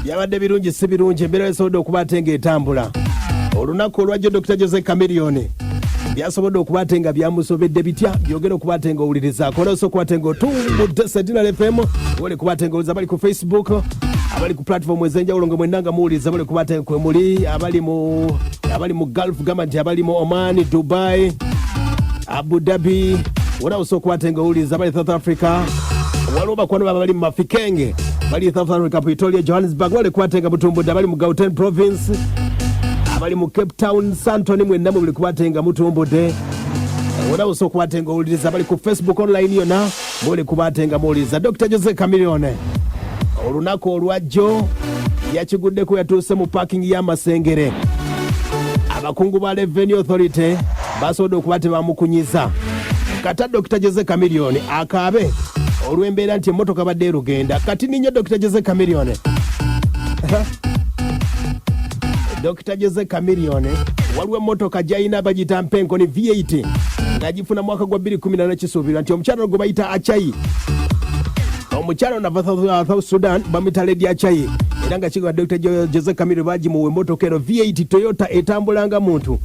byabadde birungi si birungi embeera esobodde okuba ate ng'etambula. Olunaku olwajjo Dr. Jose Chameleon byasobodde okuba ate nga byamusobedde bitya byogera okuba ate ng'owulirizaako olose okuba ate ng'otumbudde Sentinel FM wole kuba ate ng'owuliriza abali ku Facebook abali ku platform ez'enjawulo nga mwenna nga muwuliriza abali kuba ate kwe muli abali mu Gulf gamba nti abali mu Oman, Dubai, Abu Dhabi wona osobola okuba ate ng'owuliriza abali South Africa waliwo bakwano baba bali mu Mafikenge bali South Africa, Pretoria, Johannesburg wale kuba ate nga mutumbudde abali mu Gauteng province abali mu Cape Town, Santoni mwenna mubili kuba ate nga mutumbudde wona osobola okuba ate ng'owuliriza abali ku Facebook online yonna muli kuba ate nga muwuliriza Dr. Jose Chameleon. Olunaku olwajjo yakiguddeko yatuuse mu parking y'amasengere abakungu ba Revenue Authority basobodde okuba tebamukunyiza kata Dr. Jose Chameleon akaabe olw'embeera nti emmotoka badde erugenda kati ninyo Dr. Jose Chameleon. Dr. Jose Chameleon waliwo emmotoka gy'alina bagiyita mpenko ni V8 ng'agifuna mwaka gwa 2014 kisuubirwa nti omukyalo gwe bayita Achayi omukyalo nava South Sudan bamuyita Lady Achayi era nga kigwa Dr. Jose Chameleon bagimuwa emmotoka eno V8 Toyota etambulanga muntu.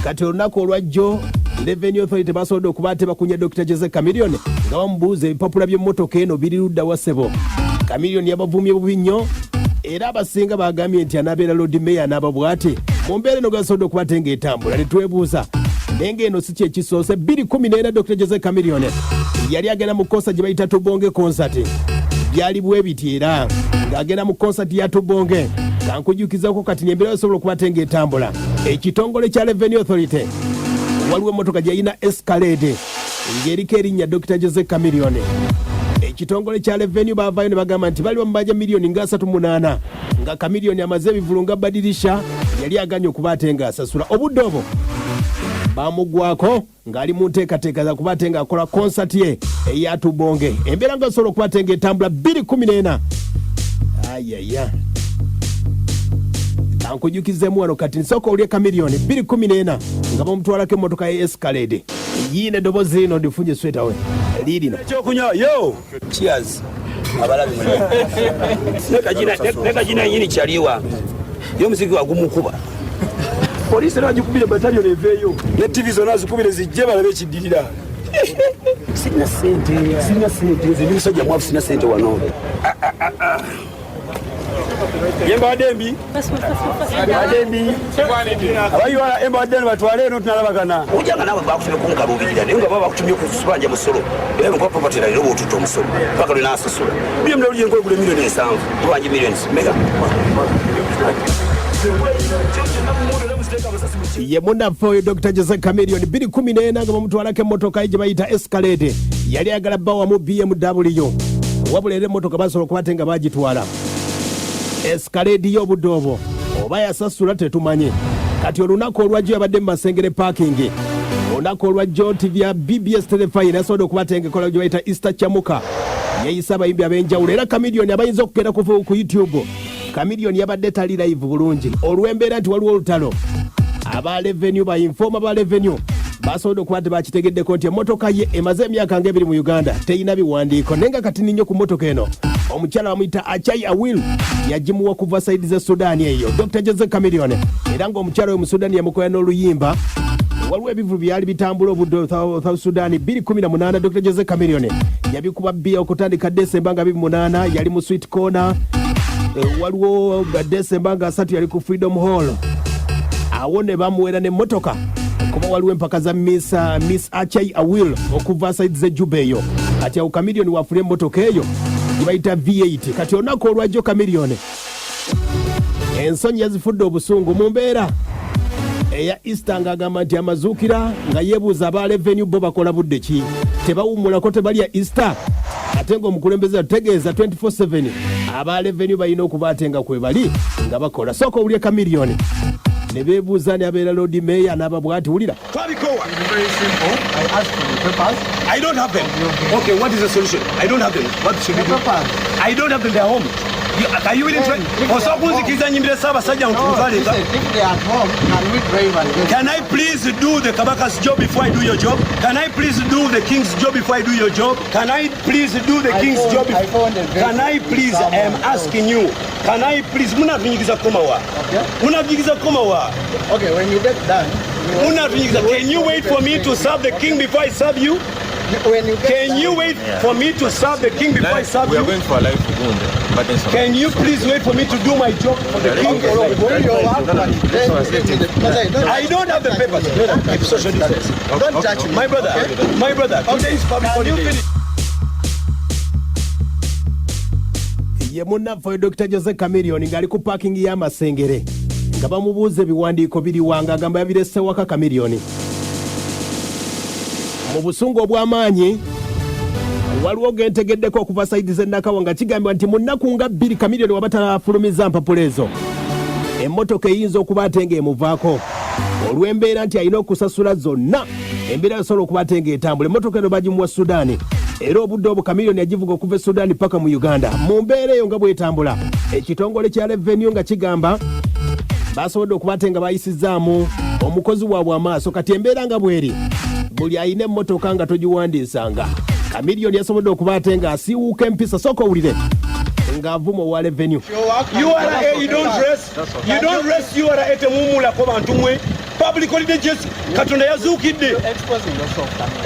Kati olunaku olwajjo Revenue Authority basobodde okuba ate bakunya Dr. Jose Chameleon nga bamubuuza ebipapula by'emmotoka eno biri ludda wa ssebo. Chameleon yabavumye bubi nnyo era abasinga bagambye nti anabeera Lord Mayor n'ababwate mu mbeera eno gasobodde okuba ate ng'etambula ne twebuuza naye ng'eno si kyekisoose 2014 Dr. Jose Chameleon yali agenda mu concert gye bayita Tubonge concert byali bwe biti era ng'agenda mu concert ya Tubonge kankujjukizako kati n'embeera esobola okuba ate ng'etambula. Ekitongole kya Revenue Authority waliwo emmotoka gy'alina Escalade ng'eriko erinnya Dr. Jose Chameleon. Ekitongole kya Revenue baavaayo ne bagamba nti bali bamubanja miliyoni nga 38 nga Chameleon amaze ebivulu nga badirisha yali aganye okuba ate ng'asasula. Obudde obwo bamugwako ng'ali mu nteekateeka za kuba ate ng'akola concert ye eya Tubonge. Embeera nga osobola okuba ate ng'etambula 2014. Ayaya ankujukizemu wano kati nsooka olye Chameleon 2014 nga bamutwalako emmotoka ya Escalade yiine eddoboozi lino ndifunye sweta we liirino ekyokunywa yo cheers abalabi nekagina nyini kyaliwa yo muziki wagumukuba polisi nagikubire batalyon eveeyo ne TV zonna zikubire zijje balabe ekiddirira. Sina sente zibimusajja mwafu sina sente wano yembadde mbi abayiwala embadde eno batwale eno tunalabagana ojanga nawe bakutumye kunkalubirira naye nga baba bakutumye kusubanja musolo era nkuba property lero bwotutta omusolo paka lwe nasasula byemula olye nkwegula miliyoni 7 tubanje miliyoni mega ye munaffe oyo Dr. Jose Chameleon 2014 nga bamutwalako emmotoka ye gye bayita Escalade yali agala bba wamu BMW wabula era emmotoka basobola okuba ate nga bagitwala Escalade y'obudde obwo oba yasasula tetumanye. Kati olunaku olwajjo yabadde mu Masengere parking olunaku olwajjo TV ya BBS Telefine yasobodde okuba ate ng'ekola gye bayita Easter Chamuka yeyisa abayimbi ab'enjawulo era Chameleon abayinza okugenda ku YouTube Chameleon yabadde tali live bulungi olw'embeera nti waliwo olutalo aba Revenue bayinfooma ba Revenue basobodde okuba tebakitegeddeko nti emmotoka ye emaze emyaka nga 2 mu Uganda teyina biwandiiko naye nga kati ninyo ku mmotoka eno omukyala bamuyita Achayi Awil yagimuwa kuva saidi ze Sudan eyo Dr. Jose Chameleon era ng'omukyala we mu Sudan yamukoya n'oluyimba waliwo ebivulu byali bitambula obudde South Sudan 2018 Dr. Jose Chameleon yabikuba bbiya okutandika Desemba nga 28 yali mu Sweet Corner waliwo Desemba nga 3 yali ku Freedom Hall awo ne bamuwera n'emmotoka kuba waliwo empaka za Miss Achayi Awil okuva saidi ze Juba eyo kati awo Chameleon wafula emmotoka eyo gibayita V8 kati olunaku olwajjo Chameleon ensonyi yazifudde obusungu mu mbeera eya Easter ng'agamba nti amazuukira nga yeebuuza aba Revenue bo bakola budde ki tebawummulako tebalya Easter ate ng'omukulembeze tutegeeza 24/7 aba Revenue balina okuba ate nga kwe bali nga bakola sooka owulye Chameleon ne beebuuza ne abeera Lord Mayor n'ababwati wulira twabikowa. Very simple. I asked for the papers. I don't have them. Okay, what is the solution? I don't have them. What should we do? I don't have them. They're home. Can you really try? Also, can I please do the Kabaka's job before I do your job? Can I please do the king's job before I do your job? Can I please do the king's job? Can I please? I am asking you. Can I please? Okay. Okay, when you get done. Can you wait for me to serve the king before I serve you? Can you wait for me to serve the king before I serve you? We are going for a life. Can you please wait for me to do my job for the king? I don't have the papers. Don't touch me. My brother, today is public holiday. Ye munnaffe Dr. Jose Chameleon ng'ali ku parking y'amasengere nga bamubuuza ebiwandiiko biri wanga agamba yabirese waka Chameleon. Mu busungu obw'amaanyi waliwo gentegeddeko okuva sayidi z'ennakawa nga kigambibwa nti mu nnaku nga 2 Chameleon waba talafulumiza mpapula ezo emmotoka eyinza okuba ate ng'emuvaako olw'embeera nti alina okusasula zonna embeera yasobola okuba ate ng'etambula. Emmotoka eno bagimuwa Sudaani era obudde obwo Chameleon yagivuga okuva e Sudaani paka mu Uganda. Mu mbeera eyo nga bw'etambula ekitongole kya Revenue nga kigamba basobodde okuba ate nga bayisizaamu omukozi waabwe amaaso kati embeera nga bw'eri buli ayina emmotoka nga togiwandiisanga. Chameleon yasobodde okuba ate nga asiiwuuka empisa sooka owulire ng'avuma owa Revenue. You don't rest. You are at Towumulako bantu mwe. Public holiday just Katonda yazuukidde.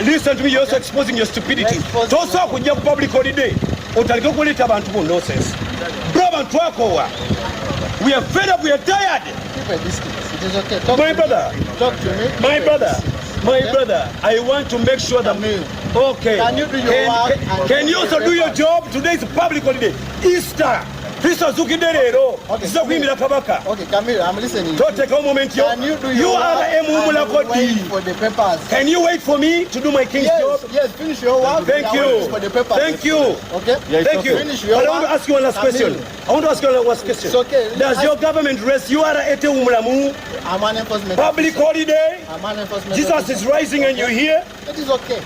Listen to me, you're also exposing your stupidity. Tosa kujja ku public holiday. Otalika okuleeta abantu bo nonsense. Bro, abantu akowa. We are fed up, we are tired. Keep a distance. It is okay. My brother. Talk to me. My brother, I want to make sure that... Okay. Can you do your work? Can you also do your job? Today is a public holiday. Easter. Kristo zukide lero. Siza kuyimbira kabaka. Okay, Chameleon, I'm listening. Don't take a moment here. Can you do your work? Wait for the papers. Can you wait for me to do my king's job? Yes, finish your work. Thank you. For the papers. Thank you. Okay? Yes, thank you. Finish your but work. I want to ask you one last question. It's okay. Does your government rest? You are at Towumulako. I'm an enforcement Public holiday. I'm an enforcement Jesus is rising and you're here. It is okay.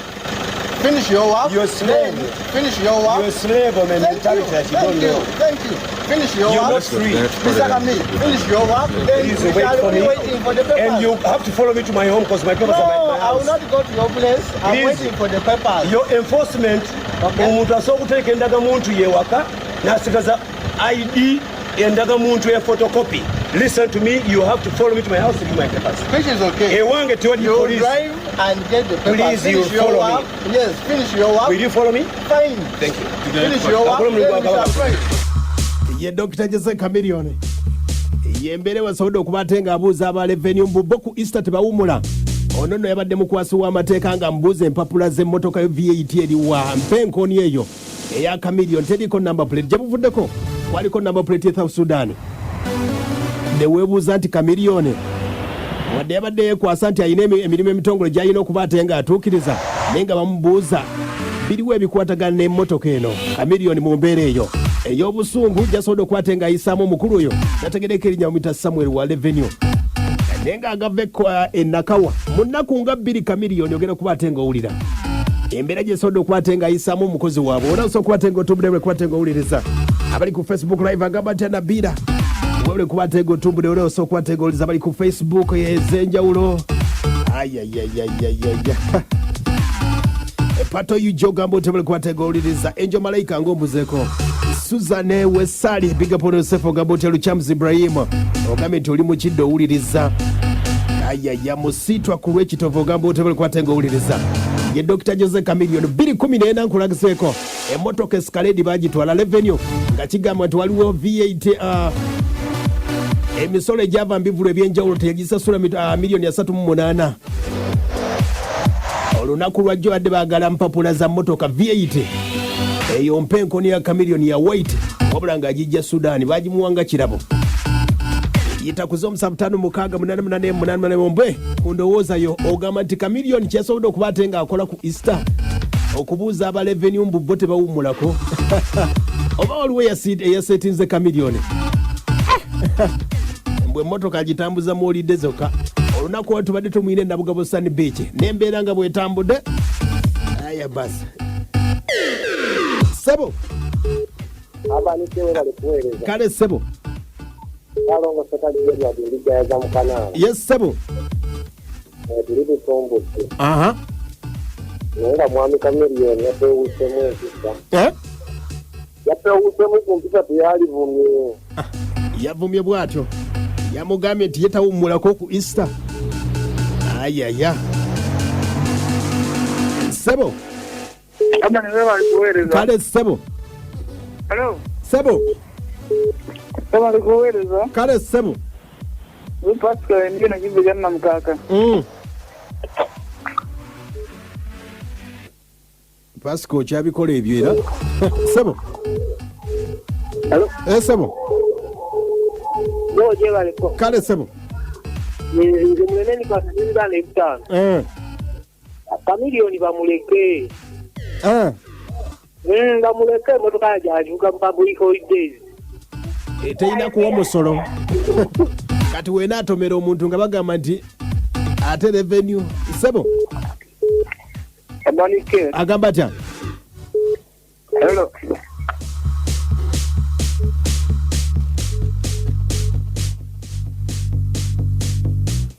Finish your work. You're a slave. Finish your work. You're a slave of a mentality that you don't know. Thank you. Finish your You're work. not free. Mr. Chameleon, finish your work. Then Please we wait shall for be me. waiting for the papers. And you have to follow me to my home because my papers No, are at my I will house. not go to your place. I'm Please. waiting for the papers. Your enforcement, omuntu asobola okuteeka endagamuntu yewaka n'asigaza ID endagamuntu ya photocopy. Listen to me, you have to follow me to my house to give my papers. Which is okay. Ewange tewali You police. drive and get the papers. Please, finish you your follow work. me. Yes, finish your work. Will you follow me? Fine. Thank you. Finish your work. Follow me, Then we go. shall pray. Ye Dr. Jose Chameleon yembeere wasobodde okuba ate ng'abuuza aba Revenue mbubbo ku Easter tebawumula. Ono nno yabadde mukwasi w'amateeka nga mbuuza empapula z'emmotoka yo VAT eriwa mpenkoni eyo eya Chameleon teriko number plate gye buvuddeko waliko number plate ya South Sudan. Ne weebuuza nti Chameleon wadde yabadde yeekwasa nti ayina emirimu emitongole gy'alina okuba ate ng'atuukiriza naye nga bamubuuza biriwo ebikwatagana n'emmotoka eno. Chameleon mu mbeera eyo ey'obusungu gyasobodde okuba ate ng'ayisaamu omukulu oyo nategereka erinnya mumita Samuel wa Revenue naye ng'agava ennakawa mu nnaku nga 2 Chameleon ogenda okuba ate ng'owulira embeera gyesobodde okuba ate ng'ayisaamu omukozi waabwe ona osobola okuba ate ng'otumbudde kuba ate ng'owuliriza abali ku Facebook live agamba nti Anabira webule kuba ate ng'otumbudde ole osobola okuba ate ng'owuliriza abali ku Facebook ez'enjawulo Pato Yujo gambo tebule kuba ate ng'owuliriza Angel Malayika ng'ombuzeeko Suzanne Wesali biga pono sefo gabotelu Chams Ibrahim ogambye nti oli mu kiddo owuliriza ayaya musitwa ku lw'ekitovu ogamba otebule kwatenga owuliriza ye Dr. Jose Chameleon 2014 nkulagiseeko emmotoka Escalade bagitwala Revenue nga kigamba nti waliwo VAT emisolo egyava mbivulu ebyenjawulo teyagisasula milioni 3.8 olunaku lwajjo badde baagala mpapula za mmotoka VAT eyo mpenkoni ya Chameleon ya white wabula ng'agijja Sudan bagimuwanga kirabo yita kuzo 756888 kundowoozayo ogamba nti Chameleon kyasobodde okuba ate ng'akola ku Easter okubuuza aba Revenue mbubbo tebawummulako oba waliwo eyasetinze Chameleon mbwe emmotoka agitambuza mu olidde zokka olunaku olwo tubadde tumwine Nabugabo Sun Beach n'embeera nga bwetambudde aya basi Sabo abanikewe bali kuweereza kale ssebo balongo sekaligeri adindijayaza mu kanaala yes ssebo tuli tusombudde aha naye nga mwami Chameleon yatewuusemu empisa yatewuusemu ku mpisa teyalivumye yavumye bw'atyo yamugambye nti yetawummulako ku Easter ayaya ssebo abana be bali kuweereza kale ssebo hello ssebo bali kuweereza kale ssebo Pascal ndiyo nakivugana na mkaka Pascal kyabikola ebyo era ssebo hello ssebo yoje baliko kale ssebo nze munene nikasizibana ebitaano Chameleon bamuleke bamuleke emotoka yajajuka mu public holidays teyina kuwa musolo kati wena atomera omuntu nga bagamba nti ate revenue ssebo amanike agamba atya hello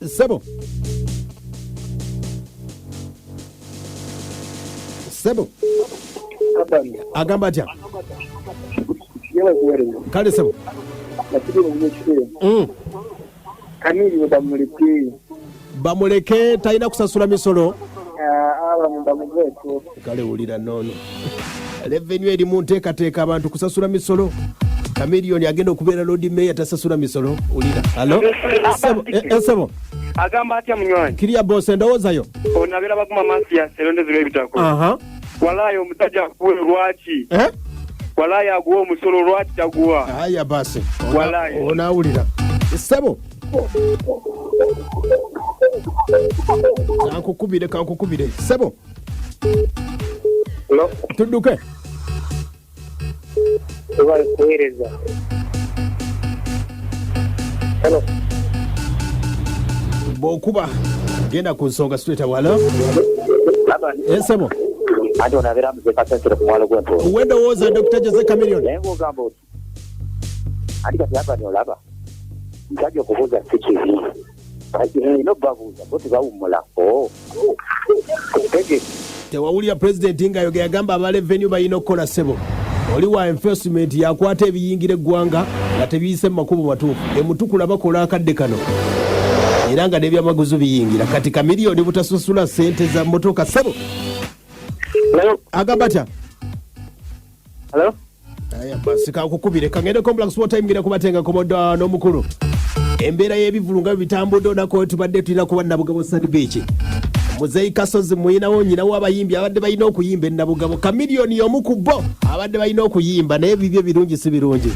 ssebo ssebo agamba atya yewe kuweereza kale ssebo nakibiro n'ekiro Chameleon bamuleke bamuleke talina kusasula misolo bamugeeto kale wulira noono revenue eri mu nteekateeka abantu kusasula misolo Chameleon agenda okubeera Lord Mayor tasasula misolo wulira alo ssebo agamba atya munywanyi kiriya bose ndowoozayo onabera bakuma mansi ya serondezero ebitako walayo omusajja akuwe lwaki walayo aguwa omusolo lwaki taguwa aya basi walayo onaawulira ssebo kankukubire ssebo tudduke bali kuweereza bw'okuba genda ku nsonga straight awala ssebo ate onabera muzekasensere ku mwalo gw'empo wendowooza Dr. Jose Chameleon naye ng'ogamba oti ati kati abani olaba ntajja okubuuza si kibi ino babuuza bo tebawummulako tege tewawulira pulezidenti ng'ayogera yagamba aba revenue balina okukola ssebo oli wa enforcement yakwata ebiyingira eggwanga nga tebiyise mu makubo matuufu emutukula bakola akadde kano era nga n'ebyamaguzi biyingira kati Chameleon butasasula ssente za motoka ssebo agamba atya aya basi kankukubire kangende complex water imbira kubatenga komoda n'omukulu embeera y'ebivulunga bitambudde onako tubadde tulina kuba nabugabo Beach muzeyi kasozi muyinawo nyinawo abayimbi abadde balina okuyimba enabugabo Chameleon y'omu ku bo abadde balina okuyimba naye bibyo birungi si birungi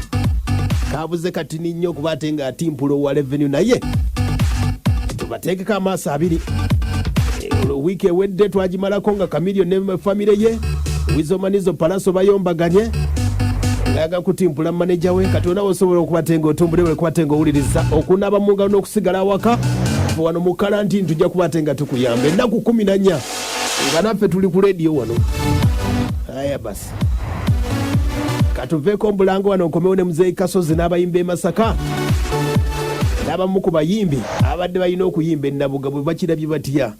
kabuze kati ninnyo okuba ate nga atimpulo wa revenue naye tubateekeko amaaso abiri wiiki ewedde twagimalako nga Chameleon ne famire ye wizomanizo palaso bayombaganye ngayaga kutimpula maneja we kati onawo osobola okubatenga otumbule wekubatenga owuliriza okunaaba mu ngalo n'okusigala awaka wano mu kalantini tujja kubatenga tukuyamba ennaku 14 nga naffe tuli ku lediyo wano aya basi katuveeko mbulango wano nkomewo ne muzeyi kasozi n'abayimba e Masaka n'abamu ku bayimbi abadde balina okuyimba ennabuga bwe bakirabye batya